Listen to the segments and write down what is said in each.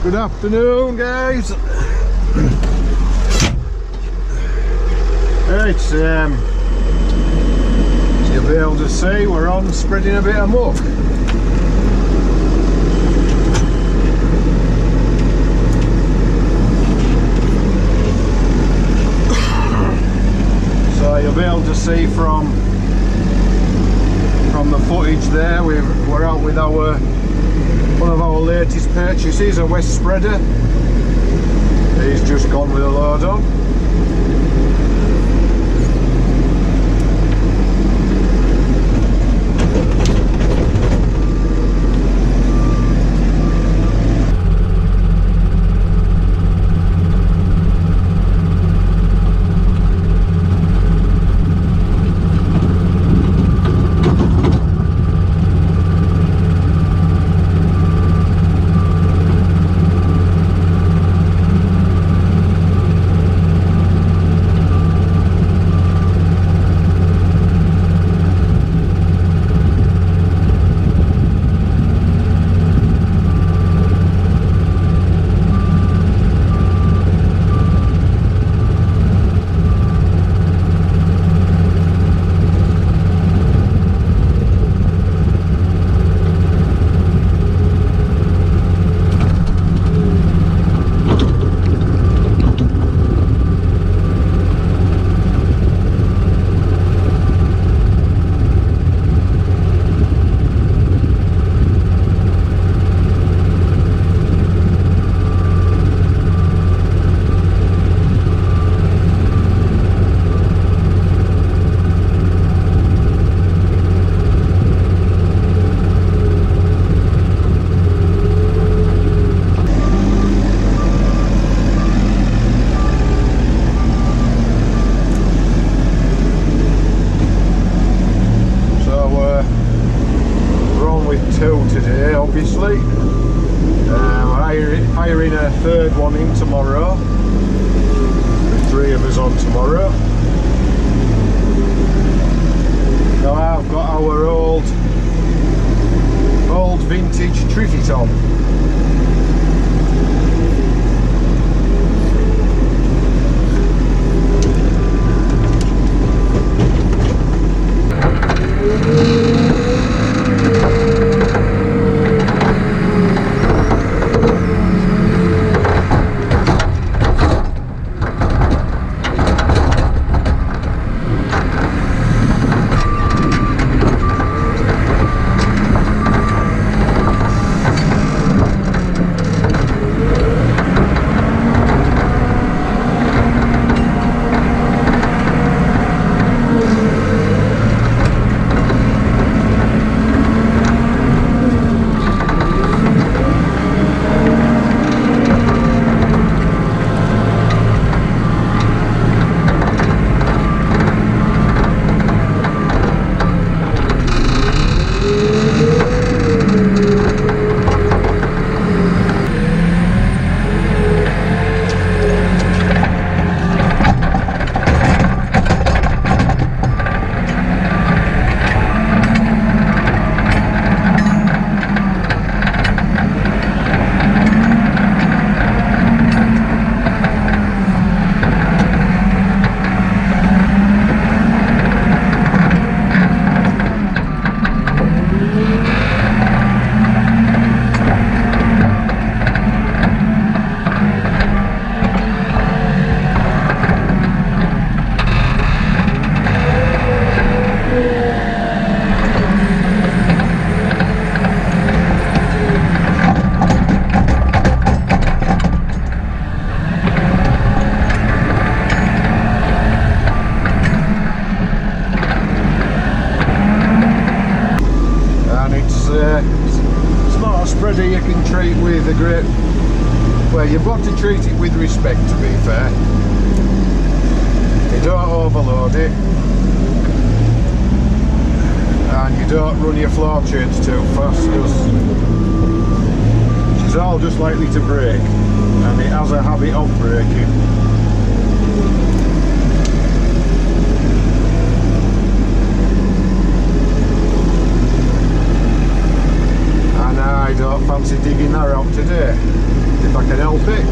Good afternoon, guys. It's you'll be able to see we're on spreading a bit of muck. So you'll be able to see from the footage there, we're out with one of our latest purchases, a West Spreader. He's just gone with a load on. Today, obviously. We're hiring a third one in tomorrow. There's 3 of us on tomorrow. Now I've got our old vintage Triffit on. It's not a spreader you can treat with a great... Well, you've got to treat it with respect, to be fair. You don't overload it, and you don't run your floor chains too fast, because she's all just likely to break, and it has a habit of breaking. And I don't fancy digging that out today. If I help it.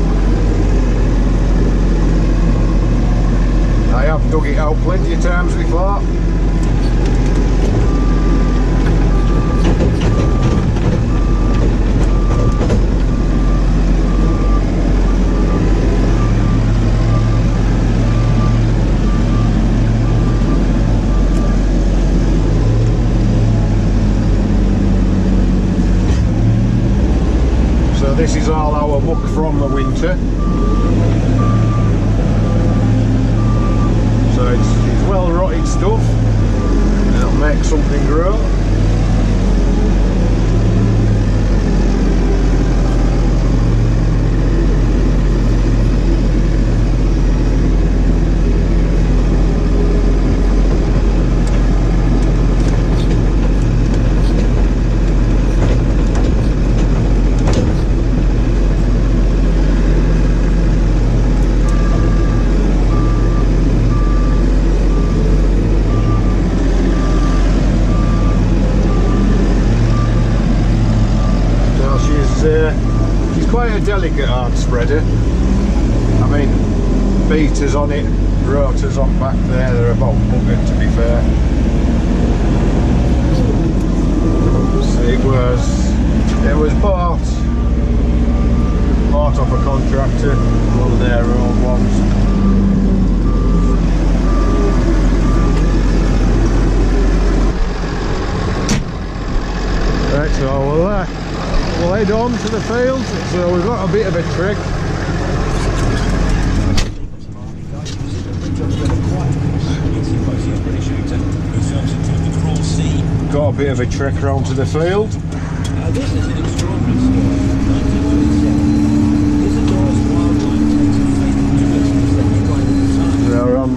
I have dug it out plenty of times before. So this is all our muck from the winter. So it's well rotted stuff. It'll make something grow. She's quite a delicate hard spreader. I mean, beaters on it, rotors on back there, they're about buggered to be fair. So it was bought off a contractor, one of their old ones. Right, so we'll head on to the field. So we've got a bit of a trek. Got a bit of a trek round to the field. This is an extraordinary story. 1997. Isadore's wildlife takes a fatal risk. We're on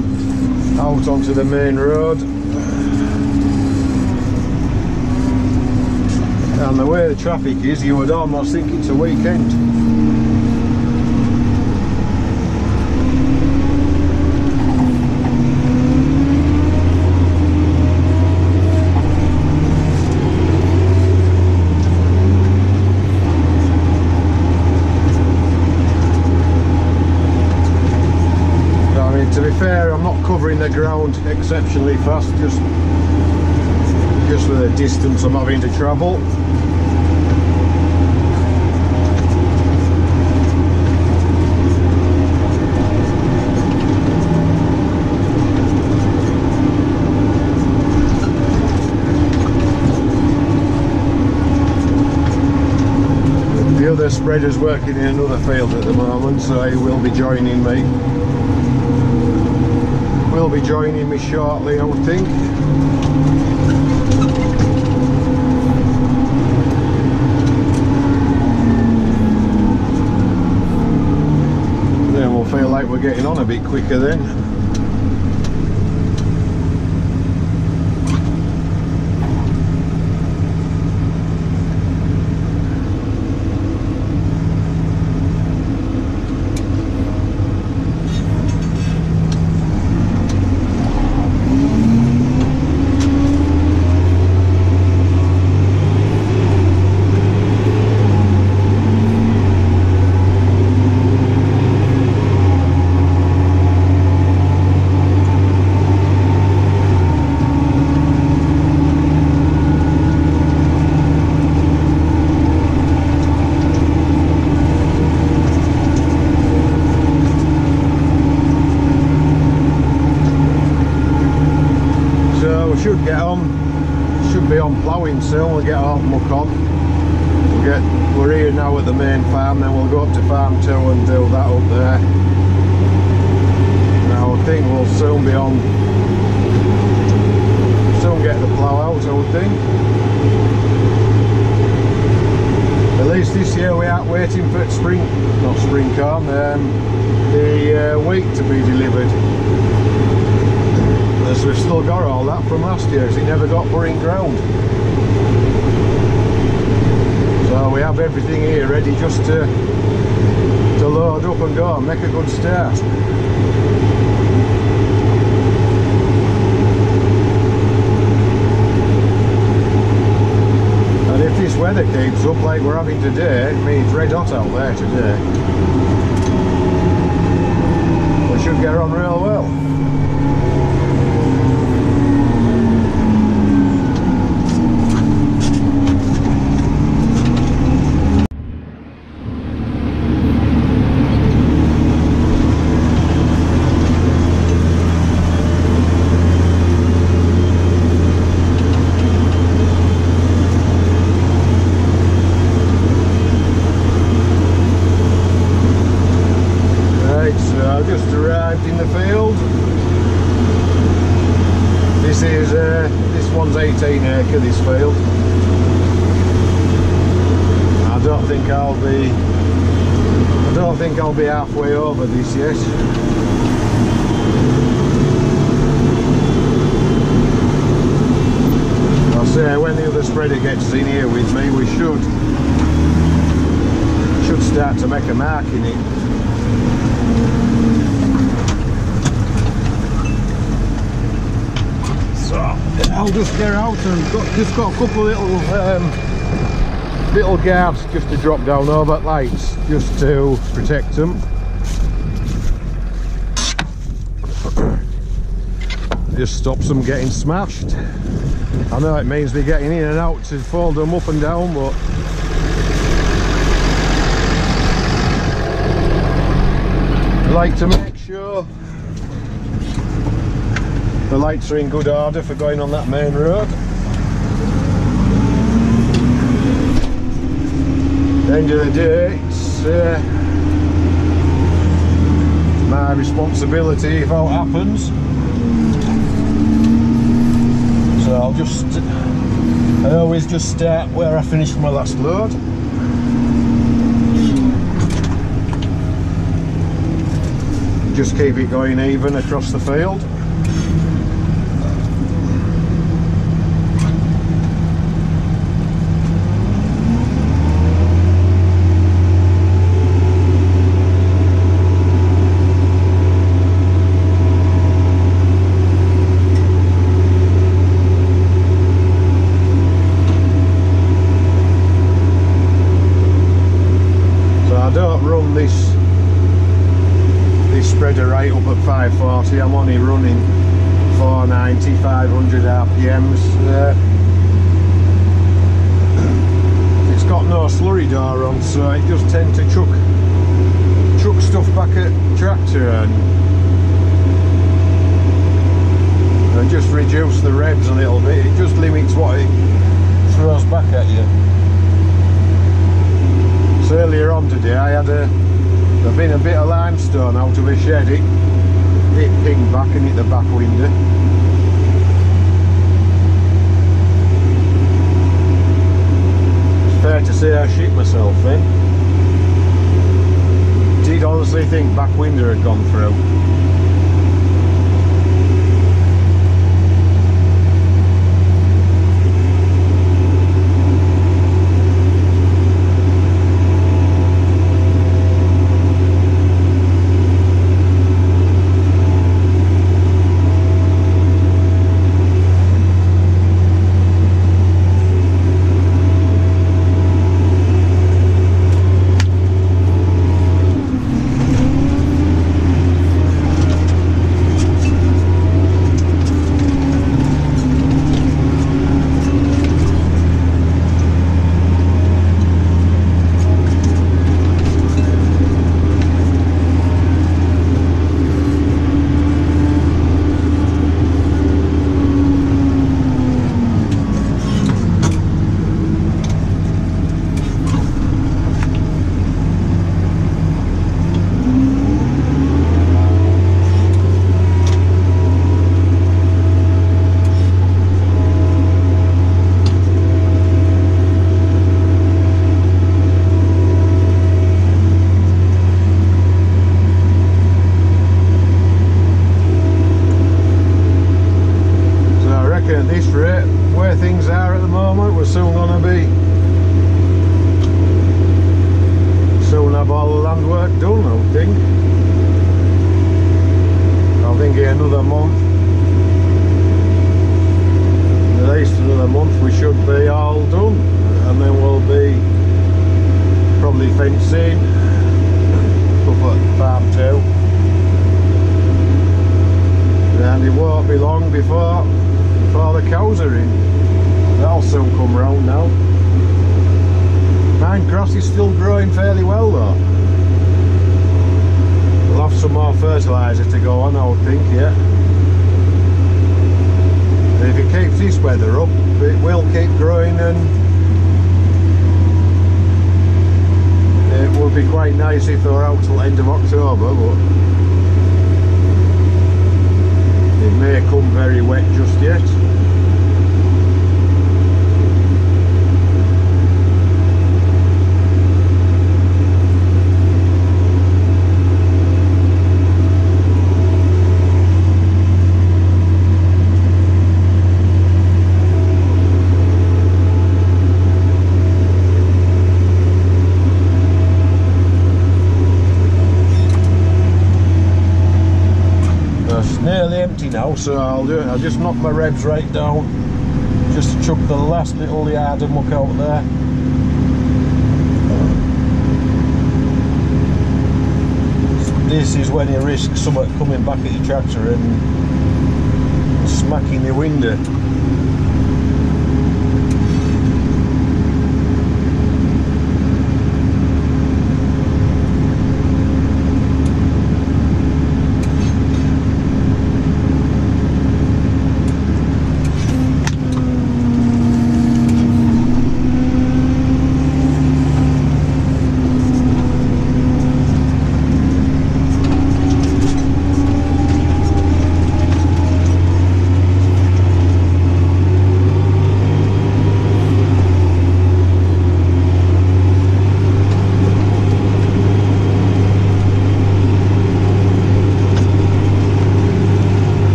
out onto the main road. And the way the traffic is, you would almost think it's a weekend. I mean, to be fair, I'm not covering the ground exceptionally fast, just with the distance I'm having to travel. The other spreader's working in another field at the moment, so he will be joining me. Will be joining me shortly, I would think. Then we'll feel like we're getting on a bit quicker then. Should be on ploughing soon. We'll get our muck on. We're here now at the main farm, then we'll go up to farm 2 and do that up there. Now I think we'll soon be on, soon get the plough out, I would think. At least this year we aren't waiting for spring, not spring corn, the wheat to be delivered. As we've still got all that from last year, as it never got put in ground. So we have everything here ready just to load up and go and make a good start. And if this weather keeps up like we're having today, I mean it's red hot out there today, we should get on real well. Just arrived in the field. This one's 18 acre, this field. I don't think I'll be halfway over this yet. I'll say when the other spreader gets in here with me, we should start to make a mark in it. I'll just get out and just got a couple of little guards just to drop down over lights just to protect them. Just stops them getting smashed. I know it means me getting in and out to fold them up and down, but I like to make sure the lights are in good order for going on that main road. At the end of the day, it's my responsibility if all happens. So I always just start where I finished my last load. Just keep it going even across the field. This spreader right up at 540, I'm only running 490, 500 RPMs. It's got no slurry door on, so it just tends to chuck stuff back at tractor and just reduce the revs a little bit. It just limits what it throws back at you. So earlier on today I had there'd been a bit of limestone out of a shed, it pinged back and hit the back window. It's fair to say I shit myself then. Did honestly think back window had gone through. Where things are at the moment, we're soon have all the land work done, I think in another month, at least another month, we should be all done, and then we'll won't be long before the cows are in. That'll soon come round now. Mine grass is still growing fairly well though. We'll have some more fertiliser to go on, I would think, yeah. And if it keeps this weather up, it will keep growing, and it would be quite nice if they were out till end of October, but it may come very wet just yet. Nearly empty now, so I'll just knock my revs right down, just to chuck the last little yard of muck out there. This is when you risk something coming back at your tractor and smacking your window.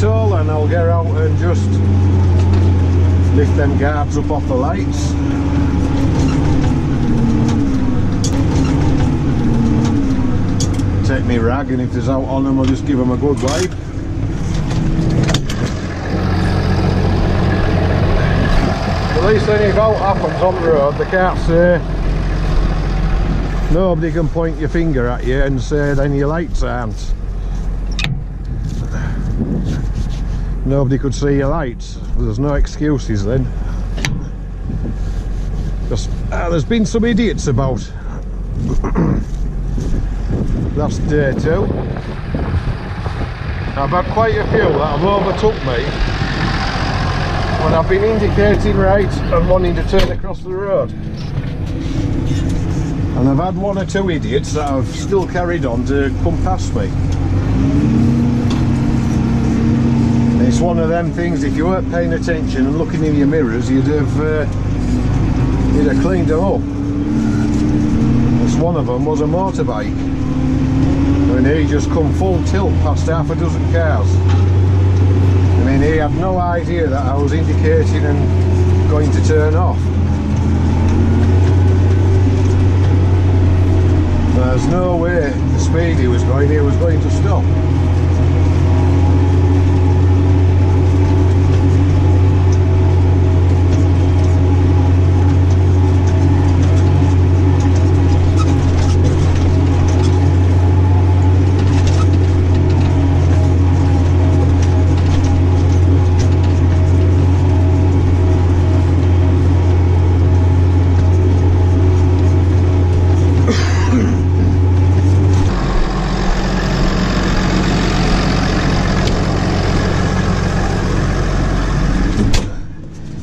And I'll get out and just lift them guards up off the lights. Take me rag, and if there's out on them, I'll just give them a good wipe. At least then if out happens on the road, they can't say, nobody can point your finger at you and say then your lights aren't. Nobody could see your lights. There's no excuses then. Because there's been some idiots about. That's day two. I've had quite a few that have overtook me when I've been indicating right and wanting to turn across the road. And I've had one or two idiots that have still carried on to come past me. It's one of them things, if you weren't paying attention and looking in your mirrors, you'd have cleaned them up. This one of them was a motorbike, and he just come full tilt past half a dozen cars. I mean, he had no idea that I was indicating and going to turn off. There's no way the speed he was going to stop.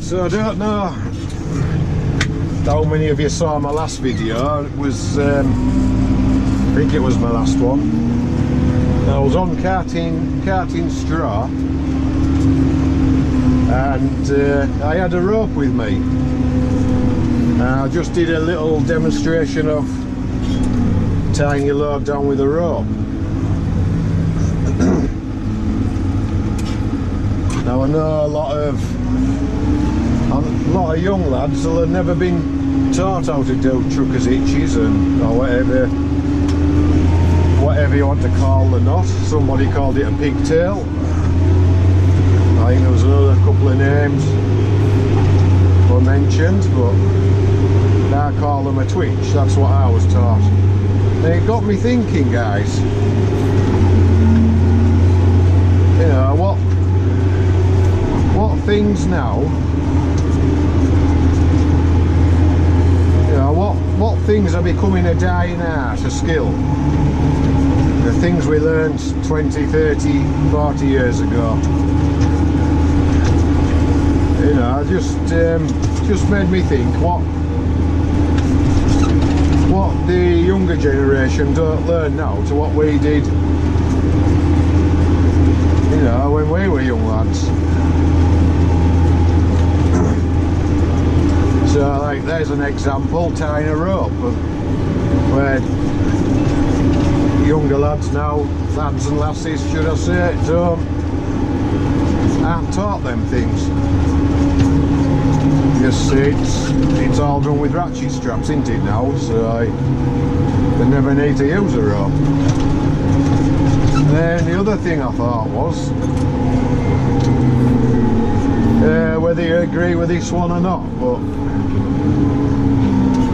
So I don't know how many of you saw my last video. It was, I think it was my last one. I was on carting straw, and I had a rope with me. I just did a little demonstration of tying your load down with a rope. Now I know a lot of young lads will have never been taught how to do truckers' hitches or whatever. whatever you want to call the knot. Somebody called it a pigtail. I think there was another couple of names were mentioned, but I call them a twitch. That's what I was taught. And it got me thinking, guys. You know, what things now, you know, what things are becoming a dying art, a skill? The things we learned 20, 30, 40 years ago. You know, just made me think what the younger generation don't learn now to what we did, you know, when we were young lads. So, like, there's an example, tying a rope, where younger lads now, lads and lasses, should I say, aren't taught them things. Just it's all done with ratchet straps, isn't it now? So they never need to use a rope. And then the other thing I thought was, whether you agree with this one or not, but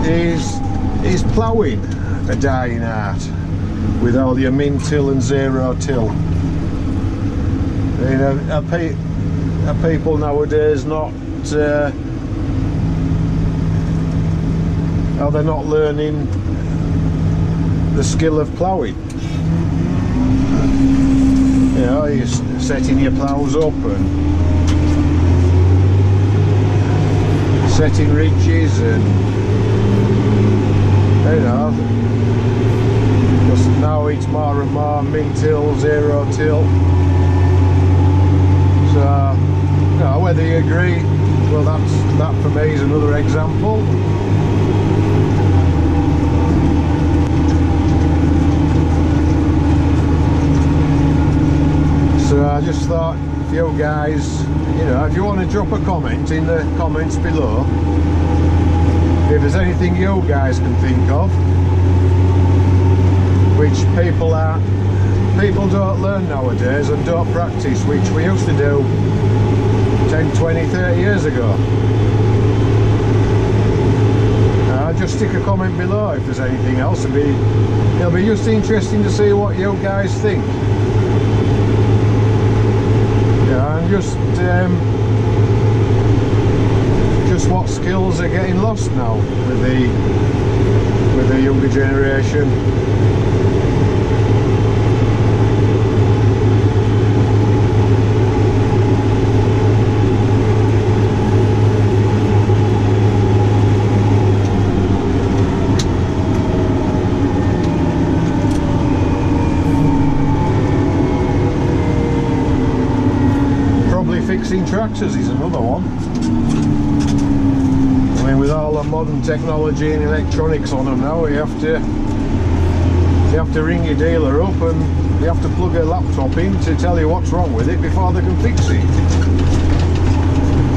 is ploughing a dying art with all your min till and zero till? You know, are people nowadays not? Are they not learning the skill of ploughing? You know, you're setting your ploughs up and setting ridges, and you know, because now it's more and more min till, zero till. So, you know, whether you agree, well, that for me is another example. So I just thought, if you guys, you know, if you want to drop a comment in the comments below, if there's anything you guys can think of, which people don't learn nowadays and don't practice, which we used to do 10, 20, 30 years ago. Just stick a comment below if there's anything else. It'll be just interesting to see what you guys think. Yeah, and just what skills are getting lost now with the younger generation. Fixing tractors is another one. I mean, with all the modern technology and electronics on them now, you have to ring your dealer up and you have to plug a laptop in to tell you what's wrong with it before they can fix it.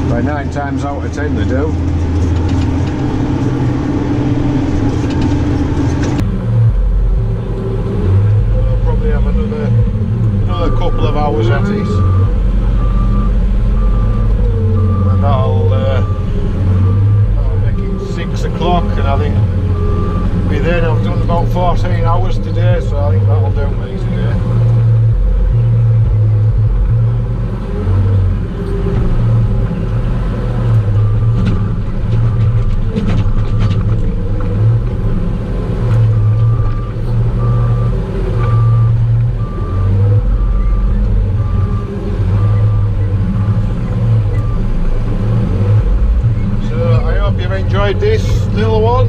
By 9 times out of 10 they do. We'll probably have another couple of hours at it. That'll make it 6 o'clock, and I think by then I've done about 14 hours today, so I think that'll do me today. Enjoyed this little one.